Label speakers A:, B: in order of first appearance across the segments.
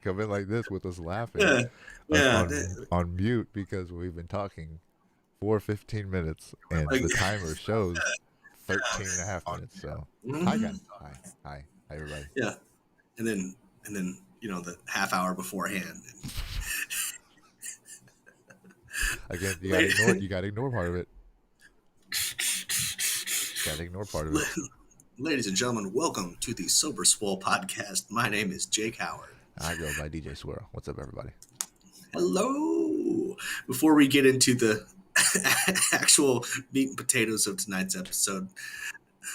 A: come in like this with us laughing
B: Yeah, yeah.
A: on mute because we've been talking for 15 minutes and
B: Like,
A: the timer shows 13 and a half minutes. So, hi
B: mhm.
A: again. Hi, everybody.
B: Yeah, and then the half hour beforehand.
A: Again, you gotta
B: Lady-
A: ignore it. You gotta ignore part of it. Gotta ignore part of it.
B: Ladies and gentlemen, welcome to the Sober Swole podcast. My name is Jake Howard.
A: I go by DJ Swirl. What's up, everybody?
B: Hello. Before we get into the actual meat and potatoes of tonight's episode,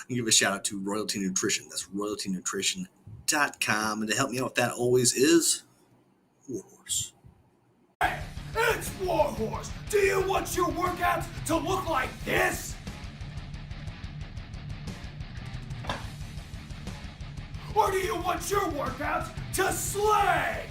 B: I'll give a shout out to Royalty Nutrition. That's royaltynutrition.com. And to help me out with that always is Warhorse.
C: It's Warhorse! Do you want your workouts to look like this? Or do you want your workouts to slay?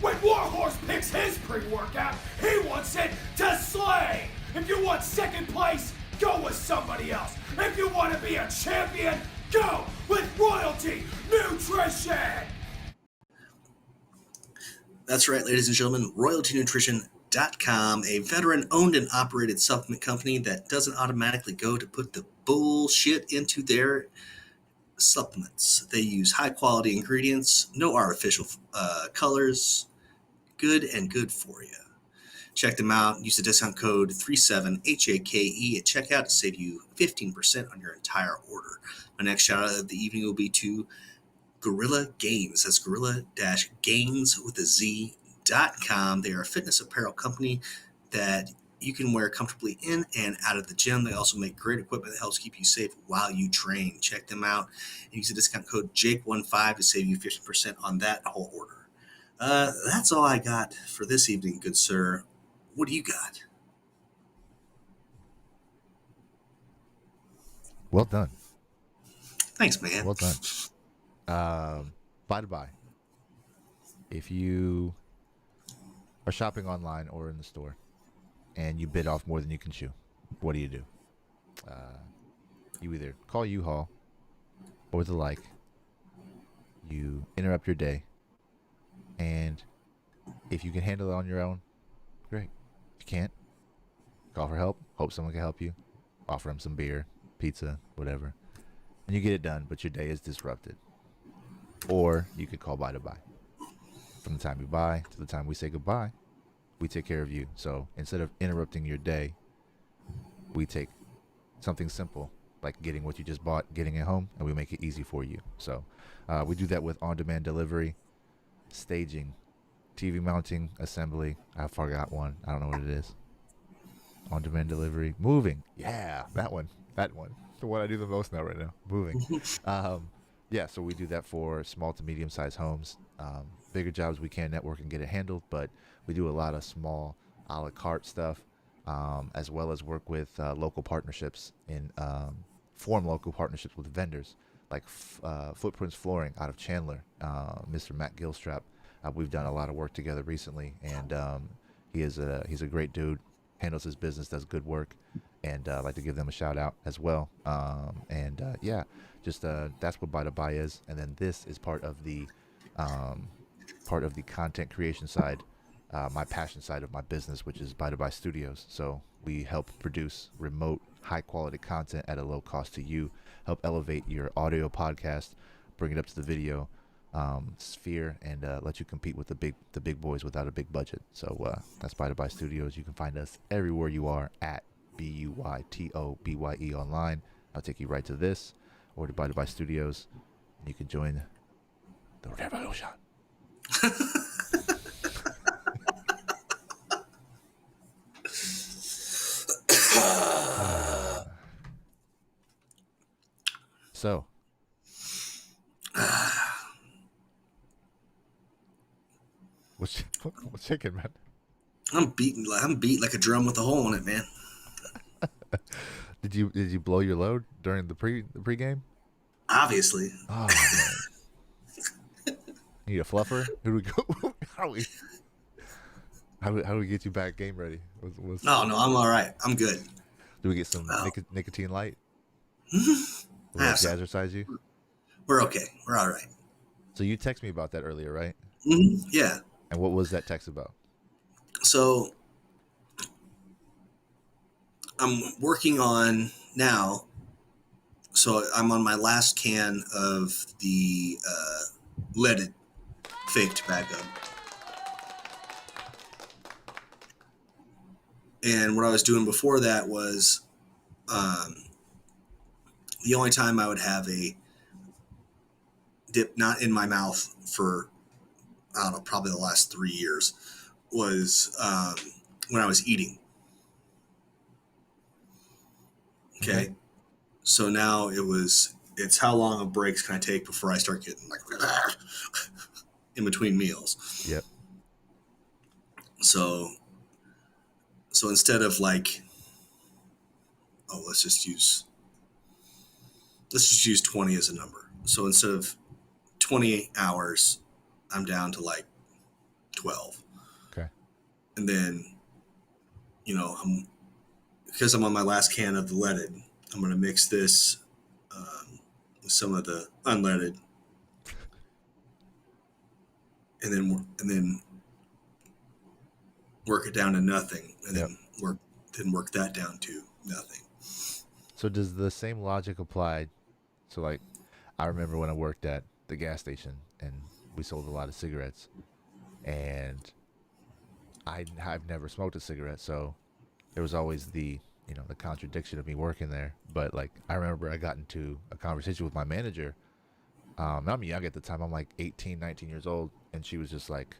C: When Warhorse picks his pre-workout, he wants it to slay! If you want second place, go with somebody else. If you want to be a champion, go with Royalty Nutrition!
B: That's right, ladies and gentlemen, royaltynutrition.com, a veteran-owned and operated supplement company that doesn't automatically go to put the bullshit into their supplements. They use high-quality ingredients, no artificial colors, good and good for you. Check them out. Use the discount code 37HAKE at checkout to save you 15% on your entire order. My next shout out of the evening will be to Gorilla Gains. That's gorilla-gains with a Z.com. They are a fitness apparel company that you can wear comfortably in and out of the gym. They also make great equipment that helps keep you safe while you train. Check them out and use the discount code JAKE15 to save you 15% on that whole order. That's all I got for this evening, good sir. What do you got?
A: Well done.
B: Thanks, man.
A: Well done. By the by, if you are shopping online or in the store and you bit off more than you can chew, what do? You either call U-Haul or the like. You interrupt your day, and if you can handle it on your own, great. If you can't, call for help. Hope someone can help you. Offer them some beer, pizza, whatever, and you get it done. But your day is disrupted. Or you could call Buy to Buy. From the time you buy to the time we say goodbye, we take care of you. So instead of interrupting your day, we take something simple like getting what you just bought, getting it home, and we make it easy for you. So we do that with on-demand delivery, staging, TV mounting, assembly. I forgot one. I don't know what it is. On-demand delivery, moving. Yeah, that one. The one I do the most now right now. Moving. Yeah, so we do that for small to medium-sized homes. Bigger jobs we can network and get it handled, but we do a lot of small a la carte stuff, as well as work with local partnerships and form local partnerships with vendors like Footprints Flooring out of Chandler, Mr. Matt Gilstrap. We've done a lot of work together recently, and he's a great dude, handles his business, does good work, and I'd like to give them a shout out as well. Yeah, just that's what Buy to Buy is, and then this is part of the content creation side, my passion side of my business, which is Buy to Buy Studios. So we help produce remote, high quality content at a low cost to you, help elevate your audio podcast, bring it up to the video sphere, and let you compete with the big boys without a big budget. So that's Buy to Buy Studios. You can find us everywhere you are at BUYTOBYE online. I'll take you right to this, or to Buy to Buy Studios, and you can join the revolution. So, what's shaking, man?
B: I'm beat like a drum with a hole in it, man.
A: Did you blow your load during the pregame?
B: Obviously.
A: Oh man. Need a fluffer? Who do we go? How do we get you back game ready?
B: No, I'm all right. I'm good.
A: Do we get some
B: Oh.
A: nicotine light?
B: I
A: Will
B: have
A: it
B: some.
A: jazzercise you?
B: We're okay. We're all right.
A: So you text me about that earlier, right?
B: Yeah.
A: And what was that text about?
B: So I'm working on now. So I'm on my last can of the leaded fake tobacco. And what I was doing before that was the only time I would have a dip not in my mouth for, I don't know, probably the last 3 years was when I was eating. Okay.
A: Okay.
B: So now it's how long of breaks can I take before I start getting like in between meals.
A: Yep.
B: So instead of like, oh, let's just use 20 as a number. So instead of 28 hours, I'm down to like 12.
A: Okay.
B: And then, because I'm on my last can of the leaded, I'm going to mix this with some of the unleaded, and then work it down to nothing, and
A: Yep.
B: then work that down to nothing.
A: So does the same logic apply? So like, I remember when I worked at the gas station and we sold a lot of cigarettes, and I've never smoked a cigarette, so there was always the the contradiction of me working there. But like, I remember I got into a conversation with my manager. I'm young at the time. I'm like 18, 19 years old, and she was just like,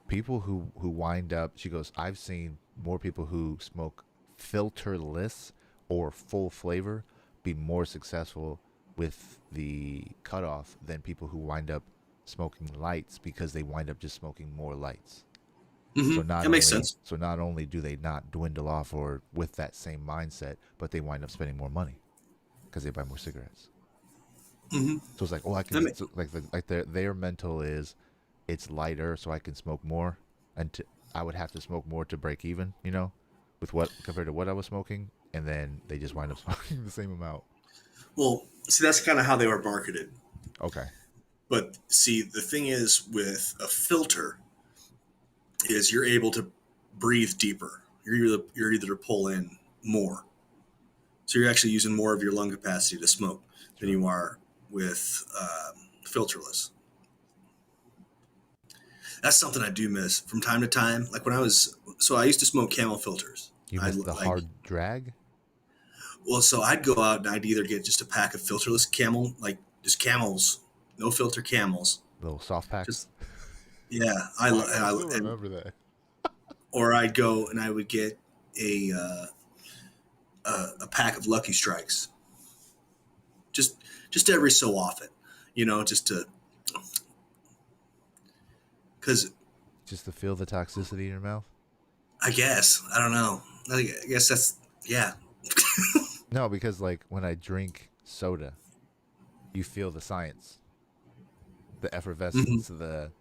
A: people who wind up. She goes, I've seen more people who smoke filterless or full flavor be more successful with the cutoff than people who wind up smoking lights, because they wind up just smoking more lights. So
B: That makes sense.
A: So not only do they not dwindle off or with that same mindset, but they wind up spending more money because they buy more cigarettes. So it's like, oh, I
B: That
A: can
B: ma-
A: like their mental is, it's lighter, so I can smoke more, and I would have to smoke more to break even, with what compared to what I was smoking, and then they just wind up smoking the same amount.
B: Well, see, that's kind of how they were marketed.
A: Okay.
B: But see, the thing is with a filter is you're able to breathe deeper. You're either to pull in more. So you're actually using more of your lung capacity to smoke than you are with filterless. That's something I do miss from time to time. Like when I used to smoke Camel filters.
A: You
B: I'd
A: missed the
B: like,
A: hard drag.
B: well, so I'd go out and I'd either get just a pack of filterless Camel, like just Camels, no filter Camels.
A: Little soft packs.
B: Just yeah,
A: I still remember that.
B: or I'd go and I would get a pack of Lucky Strikes, just every so often, just to, because
A: Just to feel the toxicity in your mouth.
B: I guess I don't know. I guess that's yeah.
A: No, because like when I drink soda, you feel the science, the effervescence, the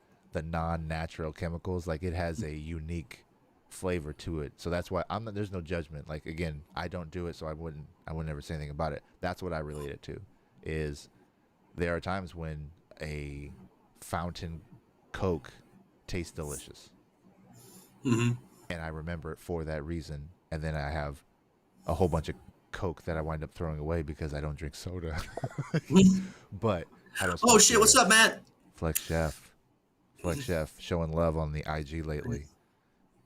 A: non-natural chemicals. Like it has a unique flavor to it. So that's why I'm not, there's no judgment. Like again, I don't do it, so I wouldn't ever say anything about it. That's what I relate it to. Is there are times when a fountain Coke tastes delicious, and I remember it for that reason. And then I have a whole bunch of Coke that I wind up throwing away because I don't drink soda. But I don't.
B: Oh shit! What's up, Matt?
A: Flex Chef showing love on the IG lately.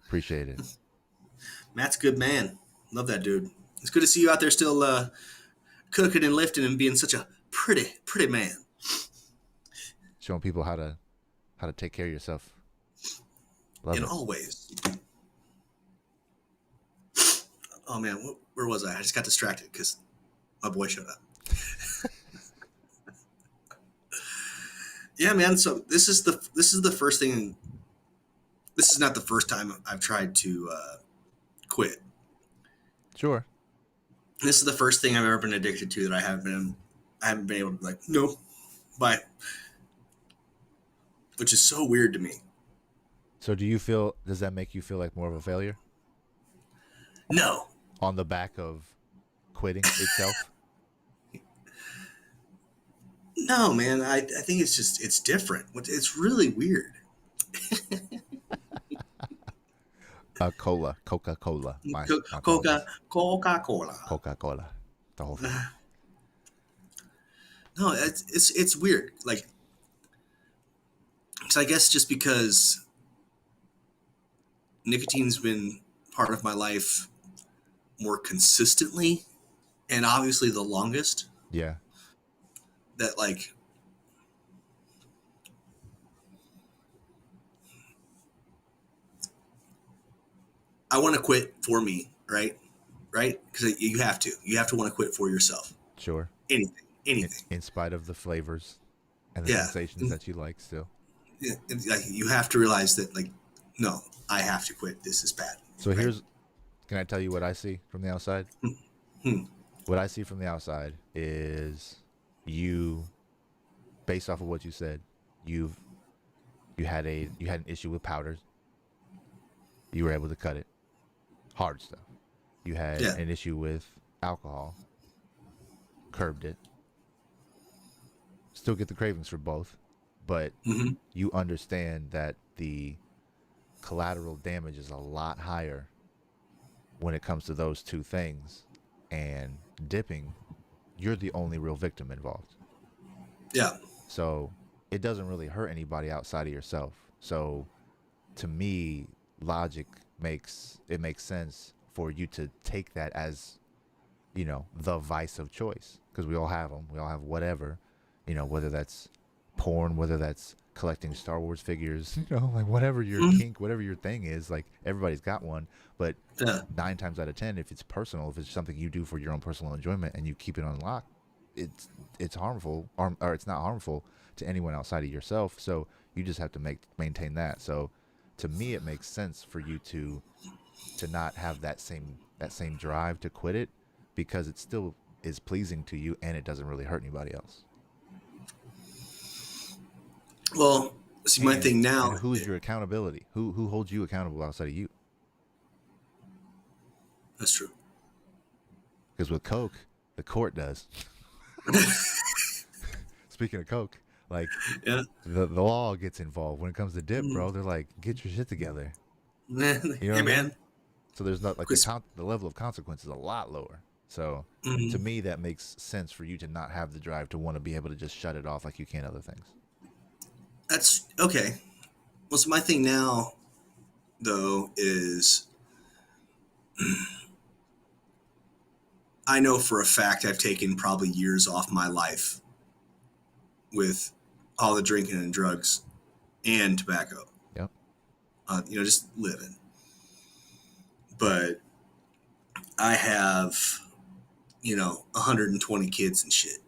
A: Appreciate it.
B: Matt's a good man. Love that dude. It's good to see you out there still cooking and lifting and being such a pretty man.
A: Showing people how to take care of yourself. Love
B: In
A: it.
B: all ways. Oh man, where was I? I just got distracted because my boy showed up. Yeah, man. So this is the first thing. This is not the first time I've tried to quit.
A: Sure.
B: This is the first thing I've ever been addicted to that I haven't been able to be like, no, bye. Which is so weird to me.
A: So does that make you feel like more of a failure?
B: No.
A: on the back of quitting itself?
B: No, man. I think it's different. It's really weird.
A: Coca-Cola. My
B: Coca
A: apologies.
B: Coca-Cola.
A: Coca-Cola. The whole thing.
B: No, it's weird. Like, so I guess just because nicotine's been part of my life more consistently and obviously the longest,
A: Yeah.
B: that like I want to quit for me, right? Right? Because you have to. You have to want to quit for yourself.
A: Sure.
B: Anything. Anything.
A: In spite of the flavors and the
B: Yeah.
A: sensations that you like still.
B: Yeah. Like, you have to realize that, like, no, I have to quit. This is bad.
A: So
B: right?
A: can I tell you what I see from the outside?
B: Hmm.
A: What I see from the outside is you, based off of what you said, you had an issue with powders. You were able to cut it. Hard stuff. You had
B: Yeah.
A: an issue with alcohol. Curbed it. Still get the cravings for both, but
B: Mhm.
A: you understand that the collateral damage is a lot higher when it comes to those two things. And dipping, you're the only real victim involved.
B: Yeah.
A: So it doesn't really hurt anybody outside of yourself. So to me, logic makes sense for you to take that as, the vice of choice, because we all have them. We all have whatever, whether that's porn, whether that's collecting Star Wars figures, like whatever your kink, whatever your thing is, like everybody's got one. But
B: Yeah.
A: 9 times out of 10, if it's personal, if it's something you do for your own personal enjoyment and you keep it on lock, it's harmful, or it's not harmful to anyone outside of yourself. So you just have to maintain that. So to me, it makes sense for you to not have that same drive to quit it, because it still is pleasing to you and it doesn't really hurt anybody else.
B: Well, see, my thing now.
A: And who is your accountability? Who holds you accountable outside of you?
B: That's true.
A: Because with Coke, the court does. Speaking of Coke, like,
B: Yeah.
A: the law gets involved when it comes to dip, bro. They're like, get your shit together. You know what
B: Hey,
A: I mean?
B: man.
A: So there's not like the level of consequence is a lot lower. So to me, that makes sense for you to not have the drive to want to be able to just shut it off like you can other things.
B: That's okay. Well, so my thing now, though, is I know for a fact I've taken probably years off my life with all the drinking and drugs and tobacco.
A: Yep.
B: Just living. But I have, 120 kids and shit.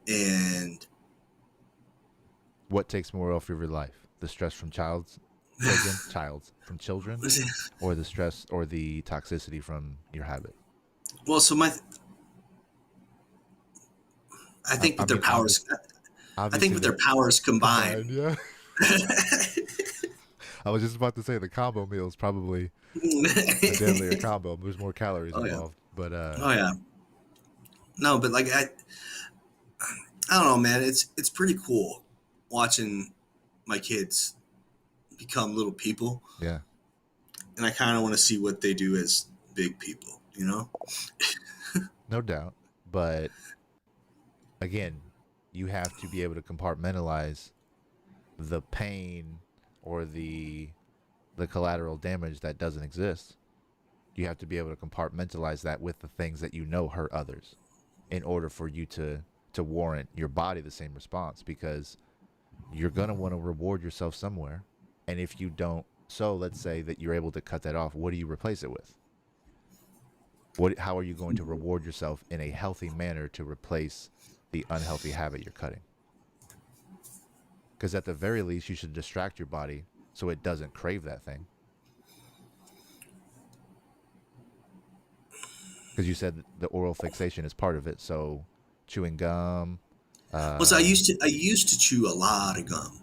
B: And
A: What takes more off of your life? The stress from children, or the stress or the toxicity from your habit?
B: well, so I think with their powers, I think with their powers combined.
A: Yeah. I was just about to say the combo meal is probably a deadlier combo. There's more calories involved. But
B: Oh yeah. No, but like I don't know, man. It's pretty cool watching my kids become little people,
A: yeah,
B: and I kind of want to see what they do as big people.
A: no doubt. But again, you have to be able to compartmentalize the pain or the collateral damage that doesn't exist. You have to be able to compartmentalize that with the things that hurt others, in order for you to warrant your body the same response, because you're going to want to reward yourself somewhere. And if you don't, so let's say that you're able to cut that off, what do you replace it with? How are you going to reward yourself in a healthy manner to replace the unhealthy habit you're cutting? Because at the very least, you should distract your body so it doesn't crave that thing. Because you said the oral fixation is part of it, so chewing gum.
B: So I used to chew a lot of gum.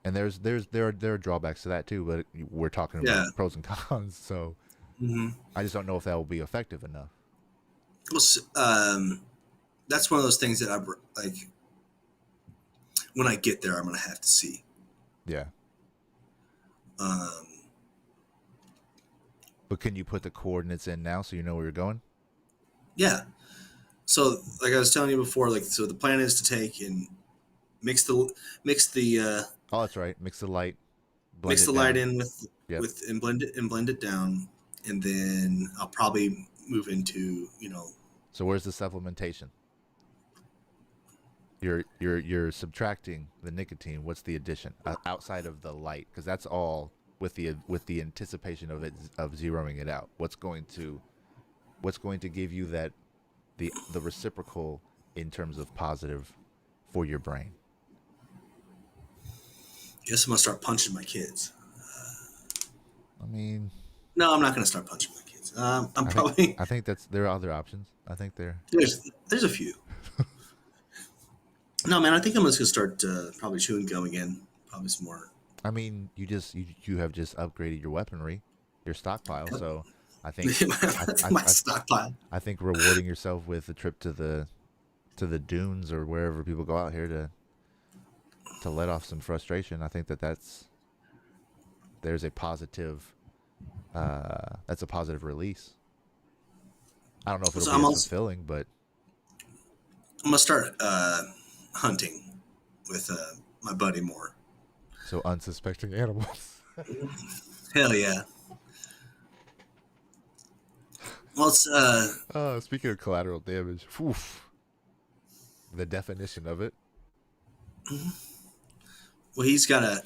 A: And there are drawbacks to that too, but we're talking about pros and cons. So
B: Mm-hmm.
A: I just don't know if that will be effective enough.
B: Well, that's one of those things that I like. When I get there, I'm gonna have to see.
A: Yeah.
B: Um,
A: But can you put the coordinates in now so you know where you're going?
B: yeah. So, like I was telling you before, like so the plan is to take and mix the mix the
A: Oh, that's right. Mix the light, blend
B: mix
A: it
B: the light
A: down.
B: in
A: Yep.
B: and blend it down, and then I'll probably move into
A: So where's the supplementation? You're subtracting the nicotine. What's the addition outside of the light? Because that's all with the anticipation of zeroing it out. What's going to give you that the reciprocal in terms of positive for your brain?
B: guess I'm gonna start punching my kids.
A: I mean,
B: No, I'm not gonna start punching my kids. I'm
A: I think
B: probably
A: I think there are other options. I think
B: there's a few. No, man, I think I'm just gonna start probably chewing gum again. Probably some more.
A: I mean, you have just upgraded your weaponry, your stockpile. So I think
B: My stockpile.
A: I think rewarding yourself with a trip to the dunes or wherever people go out here to let off some frustration. I think there's a positive that's a positive release. I don't know if it'll
B: So
A: be
B: I'm
A: as
B: also
A: fulfilling, but
B: I'm gonna start hunting with my buddy more.
A: so unsuspecting animals.
B: Hell yeah. Well, it's
A: Speaking of collateral damage, oof, the definition of it.
B: well he's got a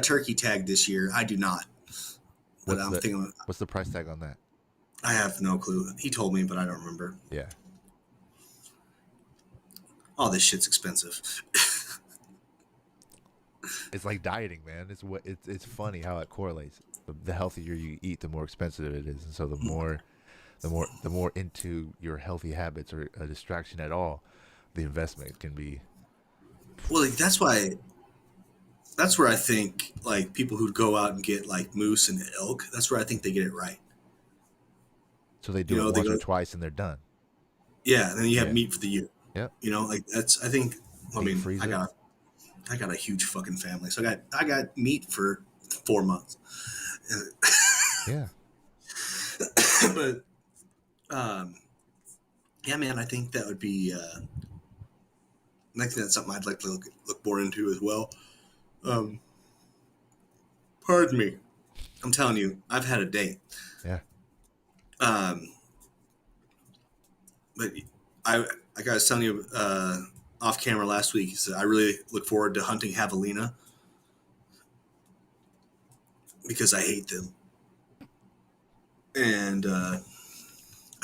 B: turkey tag this year. I do not, but
A: What's
B: I'm
A: the
B: thinking
A: what's the price tag on that?
B: I have no clue. He told me, but I don't remember.
A: Yeah,
B: All this shit's expensive.
A: it's like dieting, man. It's funny how it correlates. The healthier you eat, the more expensive it is, and so the more into your healthy habits or a distraction at all, the investment can be.
B: Well, like, that's where I think like people who go out and get like moose and elk. That's where I think they get it right.
A: So they do it
B: They
A: once or
B: go,
A: twice and they're done.
B: yeah, and then you have
A: Yeah.
B: meat for the year.
A: Yep.
B: Like that's I think. I
A: Deep
B: mean,
A: freezer.
B: I got a huge fucking family, so I got meat for 4 months.
A: Yeah.
B: But yeah, man, I think that would be. I think that's something I'd like to look more into as well. Pardon me. I'm telling you, I've had a day.
A: Yeah.
B: But like I was telling you off camera last week, so I really look forward to hunting javelina because I hate them, and I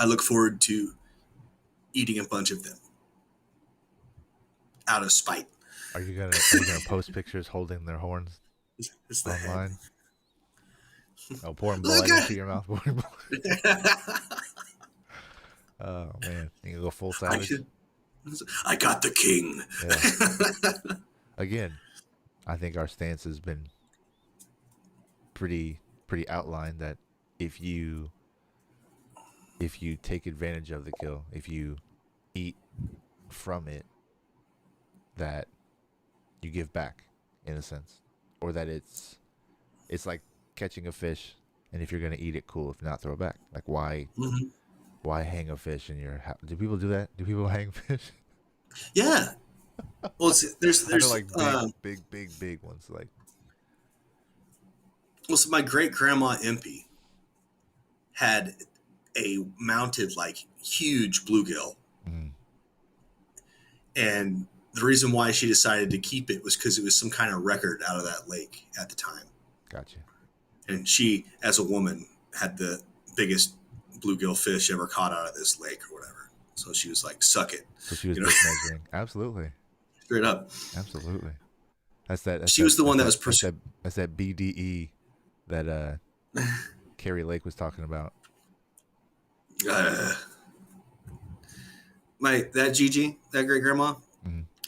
B: look forward to eating a bunch of them out of spite.
A: Are you gonna post pictures holding their horns
B: It's the head.
A: online? Oh, pouring
B: Look
A: blood
B: at-
A: into your mouth. Pouring blood. Oh man, you can go full savage.
B: I got the king.
A: Yeah. Again, I think our stance has been pretty outlined that if you take advantage of the kill, if you eat from it, that you give back in a sense, or that it's like catching a fish, and if you're gonna eat it, cool. If not, throw it back. Like why hang a fish in your house? Do people do that? Do people hang fish?
B: Yeah. Well, there's
A: I know like big ones like.
B: Well, so my great grandma Impy had a mounted like huge bluegill, and the reason why she decided to keep it was because it was some kind of record out of that lake at the time.
A: Gotcha.
B: And she, as a woman, had the biggest bluegill fish ever caught out of this lake or whatever. So she was like, "Suck it."
A: So she was dick measuring. Absolutely.
B: Straight up.
A: Absolutely. That's
B: she was the one that was
A: that's that BDE that Carrie Lake was talking about.
B: That Gigi, that great grandma,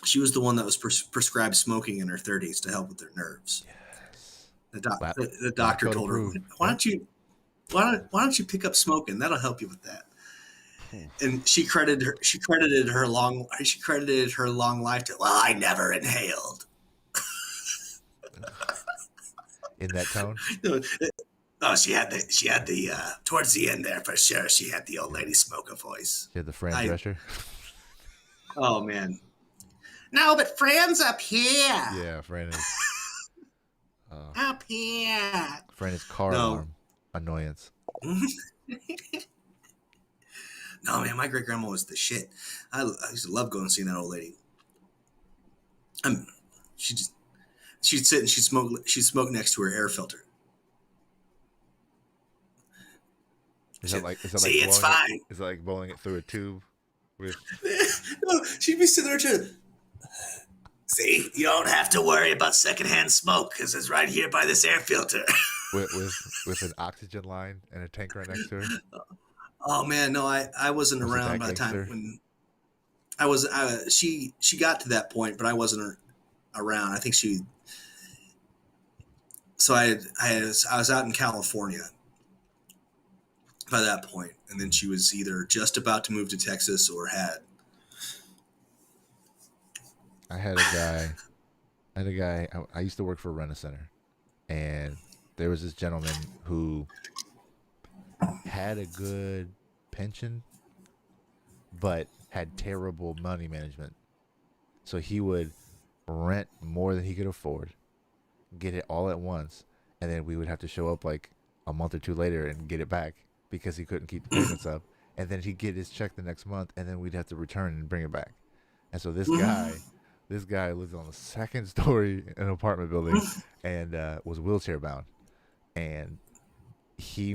B: she was the one that was prescribed smoking in her 30s to help with their nerves.
A: Yes.
B: The doctor told her, "Why don't you why don't you pick up smoking? That'll help you with that. And she credited her long life to, well, I never inhaled.
A: In that tone?
B: Oh, she had the towards the end there for sure. She had the old lady smoker voice.
A: She had the Fran Drescher?
B: Oh man. No, but Fran's up here.
A: Yeah, Fran is.
B: Up here.
A: Fran is car alarm annoyance.
B: No, man, my great grandma was the shit. I used to love going and seeing that old lady. She'd sit and she'd smoke next to her air filter.
A: Is that like
B: it's fine.
A: Is it like blowing it through a tube? With...
B: No, she'd be sitting there too. See, you don't have to worry about secondhand smoke because it's right here by this air filter.
A: with an oxygen line and a tank right next to her.
B: Oh man, no, I wasn't around by the time when I was. She got to that point, but I wasn't around. I think she. So I was out in California by that point, and then she was either just about to move to Texas or had.
A: I had a guy. I used to work for a Rent-A-Center, and there was this gentleman who had a good pension, but had terrible money management. So he would rent more than he could afford, get it all at once, and then we would have to show up like a month or two later and get it back because he couldn't keep the payments up. And then he'd get his check the next month, and then we'd have to return and bring it back. And so this guy lived on the second story in an apartment building and was wheelchair bound. And he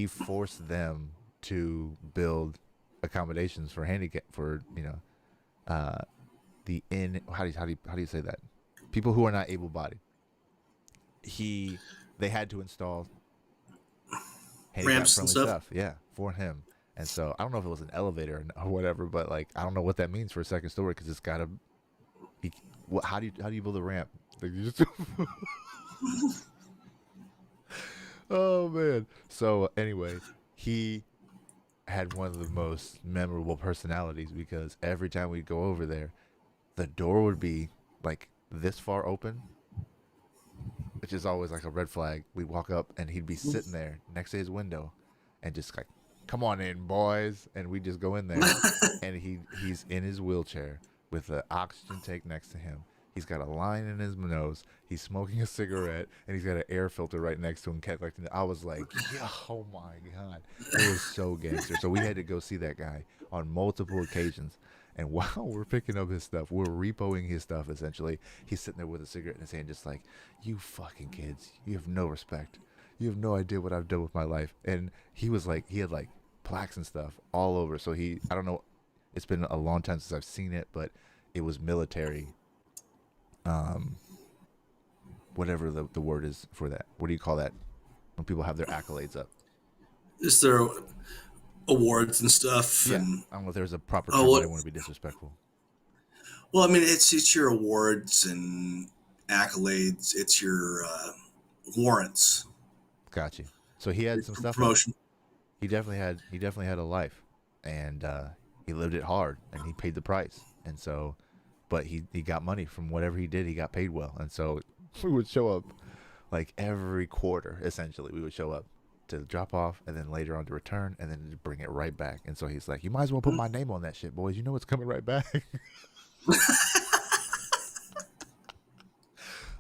A: forced them to build accommodations for handicap for how do you say that, people who are not able-bodied. They had to install handicap-friendly stuff, for him. And so I don't know if it was an elevator or whatever, but like I don't know what that means for a second story because it's gotta be. How do you build a ramp? Like, you just oh man. So anyway, he had one of the most memorable personalities because every time we'd go over there, the door would be like this far open, which is always like a red flag. We'd walk up and he'd be sitting there next to his window and just like, come on in, boys. And we just go in there and he's in his wheelchair with the oxygen tank next to him. He's got a line in his nose. He's smoking a cigarette, and he's got an air filter right next to him. I was like, yeah, oh my God. It was so gangster. So we had to go see that guy on multiple occasions. And while we're picking up his stuff, we're repoing his stuff, essentially. He's sitting there with a cigarette in his hand, just like, you fucking kids. You have no respect. You have no idea what I've done with my life. And he was like, he had like plaques and stuff all over. So I don't know, it's been a long time since I've seen it, but it was military. Whatever the word is for that. What do you call that when people have their accolades up?
B: Is there awards and stuff?
A: Yeah.
B: And,
A: I don't know if there's a proper term. I don't want to be disrespectful.
B: Well, I mean, it's your awards and accolades. It's your warrants.
A: Got you. So he had some stuff.
B: Promotion.
A: He definitely had a life, and he lived it hard, and he paid the price. And so, but he got money from whatever he did. He got paid well, and so we would show up like every quarter. Essentially, we would show up to drop off, and then later on to return, and then to bring it right back. And so he's like, "You might as well put my name on that shit, boys. You know it's coming right back."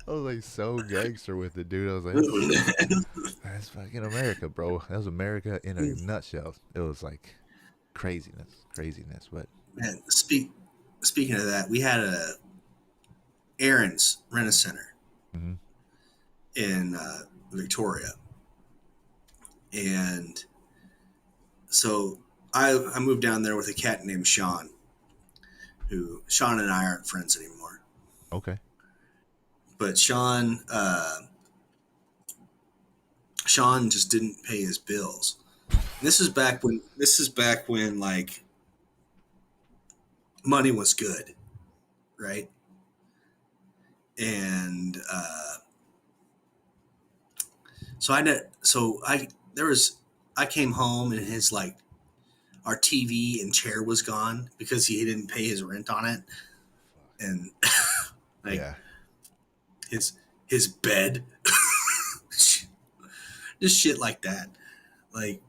A: I was like so gangster with it, dude. I was like, that's fucking America, bro. That was America in a nutshell. It was like craziness. But
B: man, speaking of that, we had a Aaron's Rent-A-Center in Victoria, and so I moved down there with a cat named Sean. Sean and I aren't friends anymore.
A: Okay. But
B: Sean just didn't pay his bills. This is back when like money was good, right? So I came home and his like our TV and chair was gone because he didn't pay his rent on it, and like
A: Yeah.
B: his bed, just shit like that. Like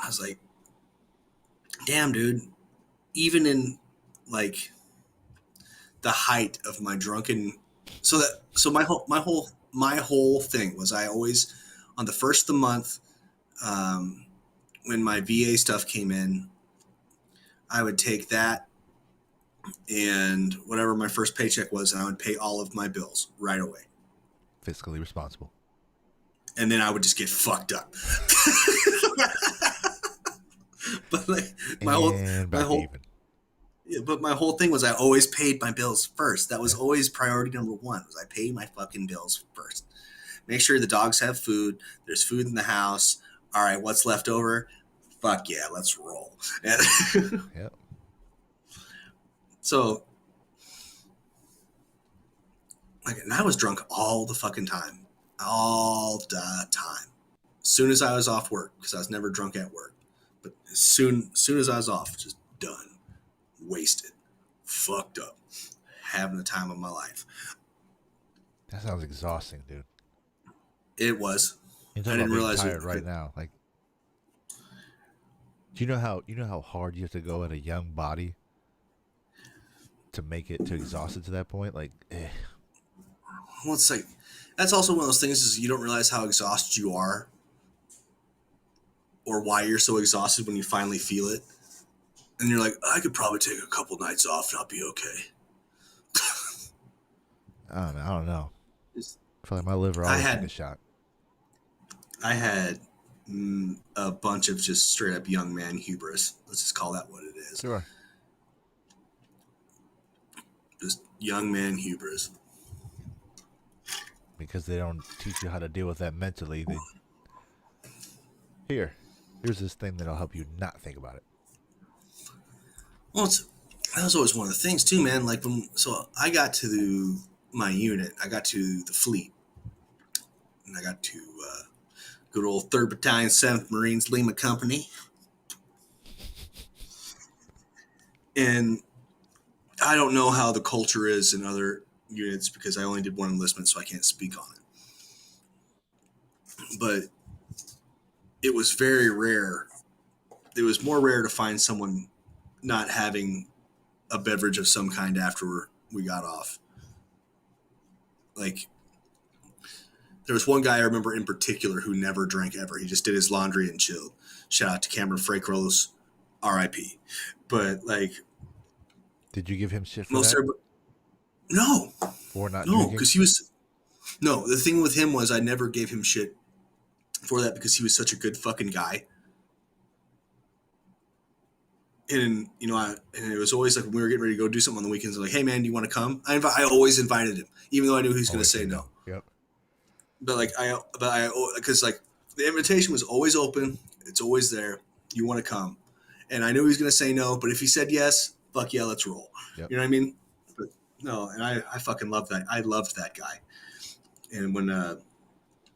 B: I was like, damn, dude. Even in like the height of my drunken, so my whole thing was I always on the first of the month, when my VA stuff came in, I would take that and whatever my first paycheck was, and I would pay all of my bills right away.
A: Fiscally responsible.
B: And then I would just get fucked up. But like my whole
A: Even.
B: yeah, but my whole thing was I always paid my bills first. That was always priority number one. Was I paid my fucking bills first. Make sure the dogs have food. There's food in the house. All right, what's left over? Fuck yeah, let's roll.
A: Yep.
B: So, like, and I was drunk all the fucking time, all the time. As soon as I was off work, because I was never drunk at work, but as soon as I was off, just done, wasted, fucked up, having the time of my life.
A: That sounds exhausting, dude.
B: It was.
A: I
B: I didn't realize
A: tired right now. Like, do you know how hard you have to go at a young body to make it to exhausted to that point? Like,
B: Well, it's like that's also one of those things is you don't realize how exhausted you are, or why you're so exhausted when you finally feel it, and you're like, I could probably take a couple nights off and I'll be okay.
A: I don't know.
B: Just-
A: I feel like my liver
B: I
A: always
B: had-
A: took a shot.
B: I had a bunch of just straight up young man hubris. Let's just call that what it is.
A: Sure.
B: Just young man hubris.
A: Because they don't teach you how to deal with that mentally. Here's this thing that'll help you not think about it.
B: Well, that was always one of the things too, man. Like so I got to my unit, I got to the fleet, and I got to good old 3rd Battalion, 7th Marines, Lima Company, and I don't know how the culture is in other units because I only did one enlistment, so I can't speak on it. But it was very rare. It was more rare to find someone not having a beverage of some kind after we got off. Like, there was one guy I remember in particular who never drank ever. He just did his laundry and chilled. Shout out to Cameron Fracros, R.I.P. But like,
A: Did you give him shit for
B: most
A: that?
B: no,
A: For not
B: no,
A: drinking?
B: because he was no. The thing with him was I never gave him shit for that because he was such a good fucking guy. And and it was always like when we were getting ready to go do something on the weekends, I'm like, hey man, do you want to come? I always invited him, even though I knew he was going to say no.
A: Yep.
B: But because like the invitation was always open, it's always there. You want to come, and I knew he was going to say no. But if he said yes, fuck yeah, let's roll.
A: Yep.
B: You know what I mean? But no, and I fucking love that. I loved that guy. And when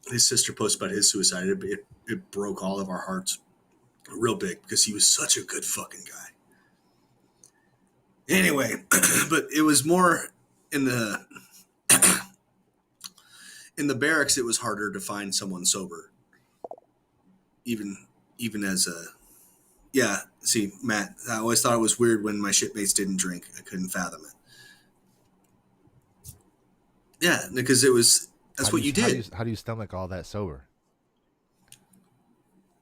B: his sister posted about his suicide, it broke all of our hearts real big because he was such a good fucking guy. Anyway, but it was more in the in the barracks. It was harder to find someone sober, even as a See, Matt, I always thought it was weird when my shipmates didn't drink. I couldn't fathom it. Yeah, because that's what you did.
A: How do you stomach all that sober?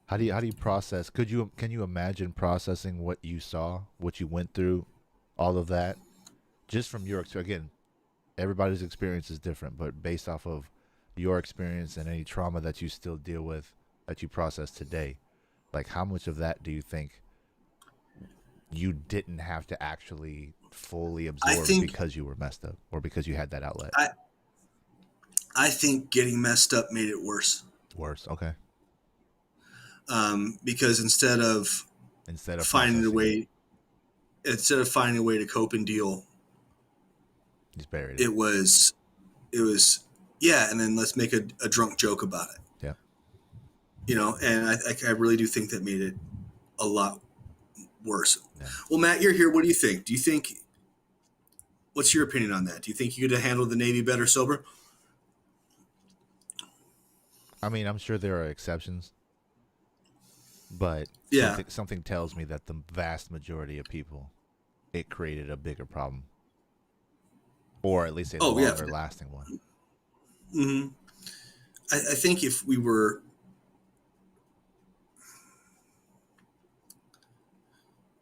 A: How do you process? Can you imagine processing what you saw, what you went through, all of that, just from your again, everybody's experience is different, but based off of your experience and any trauma that you still deal with that you process today, like how much of that do you think you didn't have to actually fully absorb because you were messed up or because you had that outlet?
B: I think getting messed up made it worse.
A: Worse, okay.
B: Because instead of finding a way to cope and deal,
A: he's buried.
B: It was, yeah. And then let's make a drunk joke about it.
A: Yeah.
B: And I really do think that made it a lot worse.
A: Yeah.
B: Well, Matt, you're here. What do you think? What's your opinion on that? Do you think you could have handled the Navy better sober?
A: I mean, I'm sure there are exceptions, but
B: Yeah.
A: something tells me that the vast majority of people, it created a bigger problem, or at least a longer lasting one.
B: Mm-hmm. I think if we were,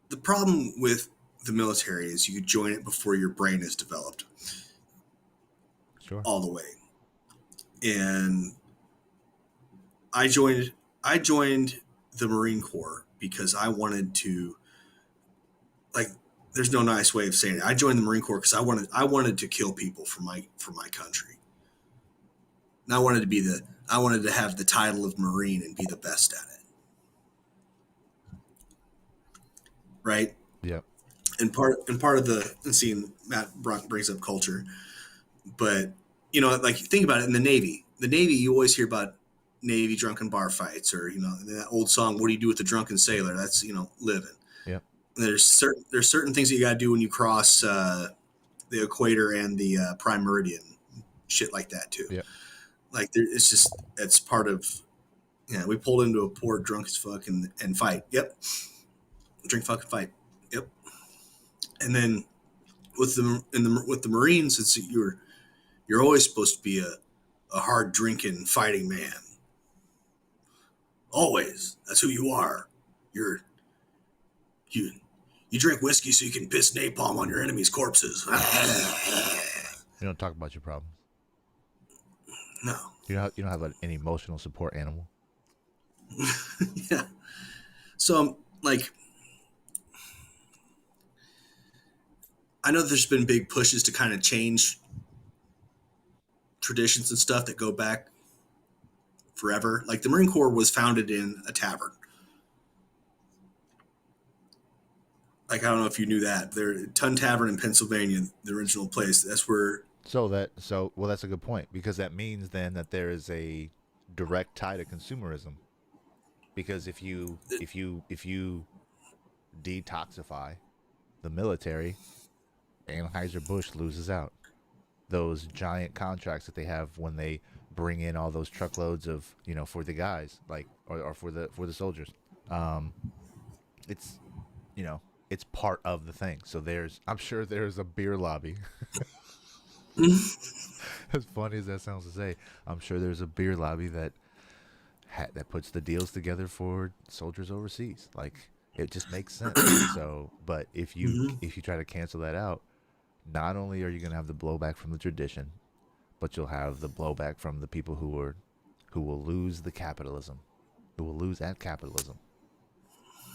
B: the problem with the military is you join it before your brain is developed.
A: Sure.
B: All the way. And I joined the Marine Corps because I wanted to, like, there's no nice way of saying it. I joined the Marine Corps because I wanted to kill people for my country. And I wanted to have the title of Marine and be the best at it. Right?
A: Yep.
B: And part of the, and seeing Matt brings up culture, but like, think about it in the Navy. The Navy, you always hear about Navy drunken bar fights, or that old song, "What do you do with the drunken sailor?" That's living.
A: Yep.
B: There's certain things that you got to do when you cross the equator and the prime meridian, shit like that too.
A: Yep.
B: Like it's part of. We pulled into a port drunk as fuck and fight. Yep. Drink, fucking fight. Yep. And then with the Marines, it's you're always supposed to be a hard drinking fighting man. Always. That's who you are. You drink whiskey so you can piss napalm on your enemies' corpses.
A: You don't talk about your problems.
B: No.
A: You don't have an emotional support animal.
B: Yeah. So, like, I know there's been big pushes to kind of change traditions and stuff that go back forever. Like, the Marine Corps was founded in a tavern. Like, I don't know if you knew that. There, Tun Tavern in Pennsylvania, the original place. That's where.
A: Well, that's a good point, because that means then that there is a direct tie to consumerism. Because if you detoxify the military, Anheuser-Busch loses out. Those giant contracts that they have when they bring in all those truckloads of, for the guys, like, or for the soldiers. It's, it's part of the thing. So I'm sure there's a beer lobby. As funny as that sounds to say, I'm sure there's a beer lobby that puts the deals together for soldiers overseas. Like, it just makes sense. So, but if you try to cancel that out, not only are you going to have the blowback from the tradition, but you'll have the blowback from the people who will lose at capitalism,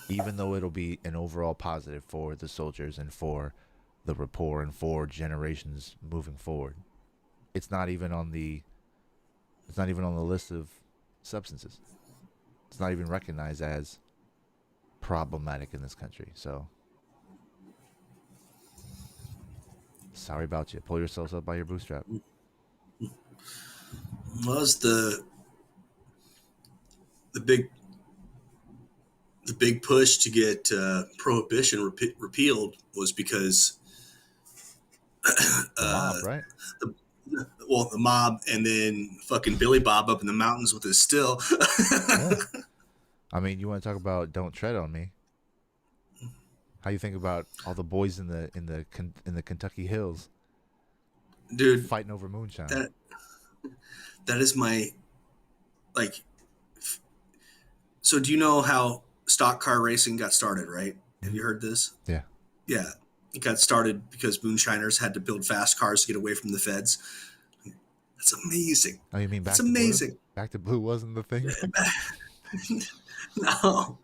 A: even though it'll be an overall positive for the soldiers and for the rapport and for generations moving forward. It's not even on the list of substances. It's not even recognized as problematic in this country. So, sorry about you. Pull yourselves up by your bootstrap.
B: Was the big push to get prohibition repealed was because
A: the mob, right?
B: The mob, and then fucking Billy Bob up in the mountains with his still.
A: Yeah. I mean, you want to talk about "Don't Tread on Me"? How you think about all the boys in the Kentucky hills,
B: dude,
A: fighting over moonshine?
B: That is my, like. So, do you know how stock car racing got started? Right? Have you heard this?
A: Yeah.
B: Yeah. It got started because moonshiners had to build fast cars to get away from the feds. That's amazing.
A: Oh, you mean
B: That's amazing.
A: Blue? Back to Blue wasn't the thing?
B: No.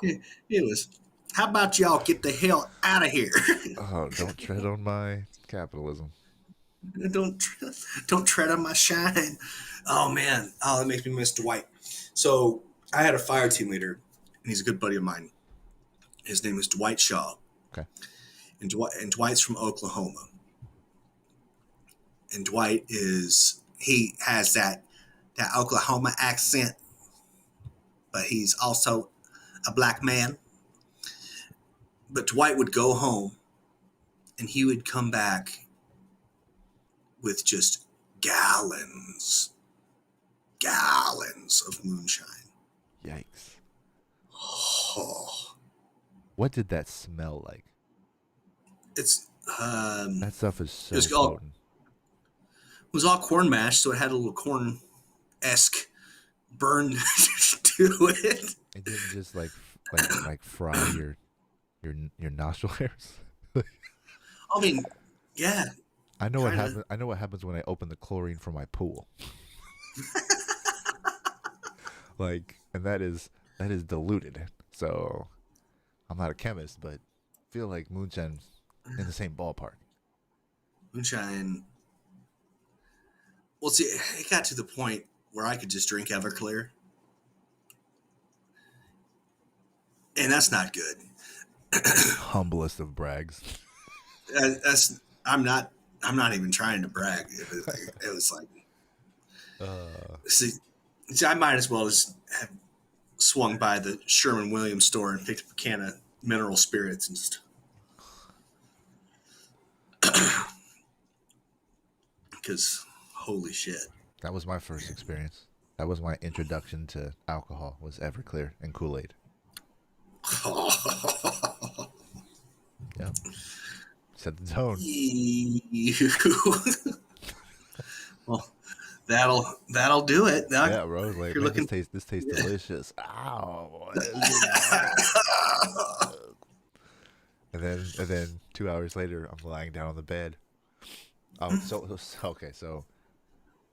B: It was, how about y'all get the hell out of here?
A: Oh, don't tread on my capitalism.
B: Don't tread on my shine. Oh, man. Oh, that makes me miss Dwight. So I had a fire team leader, and he's a good buddy of mine. His name is Dwight Shaw.
A: Okay.
B: And Dwight's from Oklahoma. And Dwight he has that Oklahoma accent but he's also a black man. But Dwight would go home and he would come back with just gallons of moonshine.
A: Yikes.
B: Oh,
A: What did that smell like?
B: it's
A: That stuff is so
B: was all-
A: potent.
B: it was all corn mash, so it had a little corn-esque burn to it.
A: It didn't just like fry your nostril hairs.
B: I mean, yeah.
A: I know what
B: Kinda.
A: happens. I know what happens when I open the chlorine for my pool. And that is diluted. So I'm not a chemist, but feel like moonshine's in the same ballpark.
B: Moonshine. Well, see, it got to the point where I could just drink Everclear, and that's not good.
A: Humblest of brags.
B: That's I'm not even trying to brag. It was like, see, I might as well just have swung by the Sherwin-Williams store and picked up a can of mineral spirits and just. Because holy shit.
A: That was my first experience. That was my introduction to alcohol. Was Everclear and Kool-Aid. Yep. Set the tone.
B: Well, that'll do it.
A: Yeah, bro. I was like,
B: You're
A: man,
B: looking-
A: this tastes delicious. Ow. And then 2 hours later, I'm lying down on the bed. So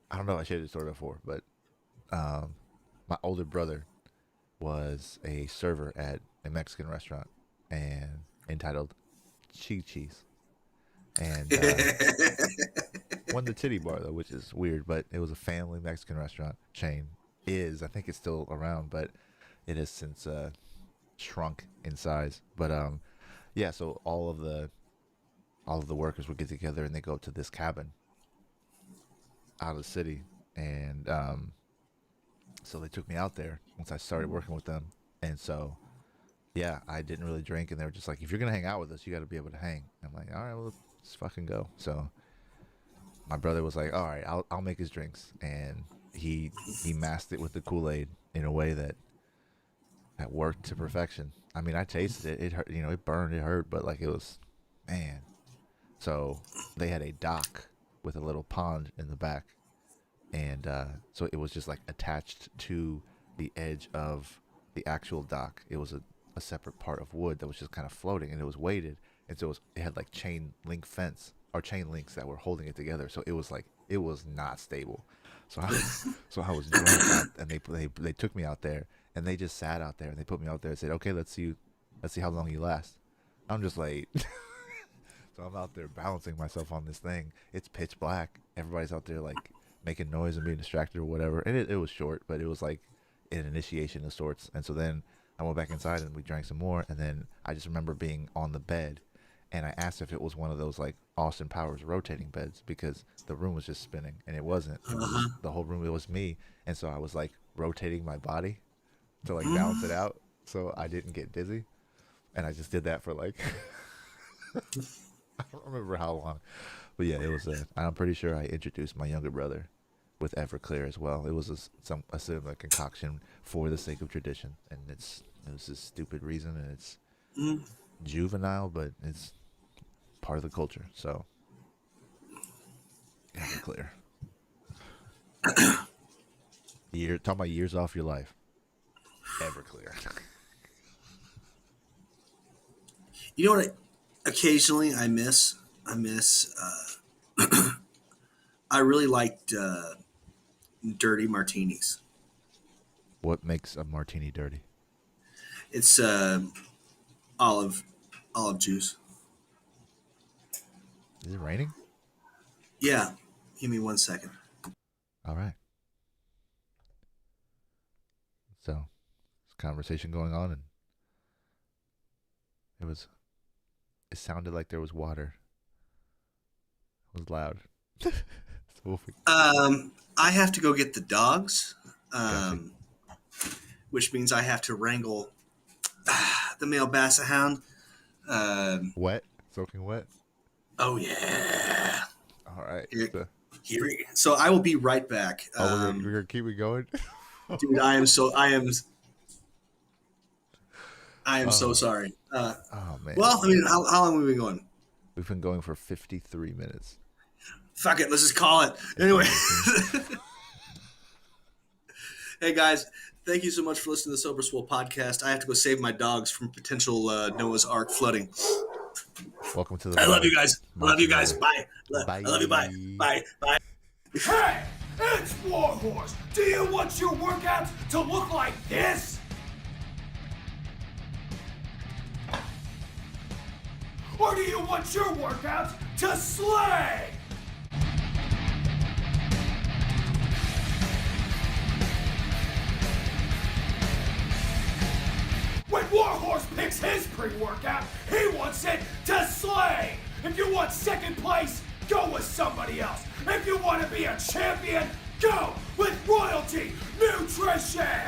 A: I don't know if I shared this story before, but my older brother was a server at a Mexican restaurant and entitled Chi-Chi's. And won the titty bar though, which is weird, but it was a family Mexican restaurant chain. I think it's still around, but it has since shrunk in size. But yeah, so all of the workers would get together and they go to this cabin out of the city, and so they took me out there once I started working with them. And so yeah, I didn't really drink, and they were just like, if you're gonna hang out with us, you got to be able to hang. I'm like, all right, well, let's fucking go. So my brother was like, all right, I'll make his drinks, and he masked it with the Kool-Aid in a way that worked to perfection. I mean, I tasted it. It hurt, it burned, it hurt, but like it was, man. So they had a dock with a little pond in the back, and so it was just like attached to the edge of the actual dock. It was a separate part of wood that was just kind of floating, and it was weighted, and so it had like chain links that were holding it together. So it was not stable. So I was drunk out, and they took me out there, and they just sat out there, and they put me out there and said, okay, let's see how long you last. I'm just like, so I'm out there balancing myself on this thing. It's pitch black. Everybody's out there like making noise and being distracted or whatever. And it was short, but it was like an initiation of sorts. And so then I went back inside and we drank some more. And then I just remember being on the bed, and I asked if it was one of those like Austin Powers rotating beds, because the room was just spinning, and it wasn't. It was the whole room. It was me. And so I was like rotating my body to like balance it out so I didn't get dizzy. And I just did that for like, I don't remember how long, but yeah, it was I'm pretty sure I introduced my younger brother with Everclear as well. It was a similar concoction for the sake of tradition, and it was a stupid reason, and it's juvenile, but it's part of the culture. So Everclear. Talking about years off your life. Everclear.
B: You know what? Occasionally, I miss. I really liked dirty martinis.
A: What makes a martini dirty?
B: It's olive juice.
A: Is it raining?
B: Yeah. Give me 1 second.
A: All right. So, this conversation going on, and it sounded like there was water. It was loud. I
B: I have to go get the dogs,
A: Gotcha.
B: which means I have to wrangle the male basset hound.
A: Wet? Soaking wet?
B: Oh, yeah.
A: All right.
B: So I will be right back.
A: We're gonna keep it going?
B: Dude, I am so sorry.
A: Oh, man.
B: Well, I mean, how long have we been going?
A: We've been going for 53 minutes.
B: Fuck it, let's just call it. Anyway. Hey, guys, thank you so much for listening to the Sober Swole podcast. I have to go save my dogs from potential Noah's Ark flooding.
A: Welcome to the...
B: I love you guys. I love you guys. Bye.
A: Bye.
B: I love you. Bye. Bye. Bye.
C: Hey, it's Warhorse. Do you want your workouts to look like this? Or do you want your workouts to slay? When Warhorse picks his pre-workout, he wants it to slay. If you want second place, go with somebody else. If you want to be a champion, go with Royalty Nutrition.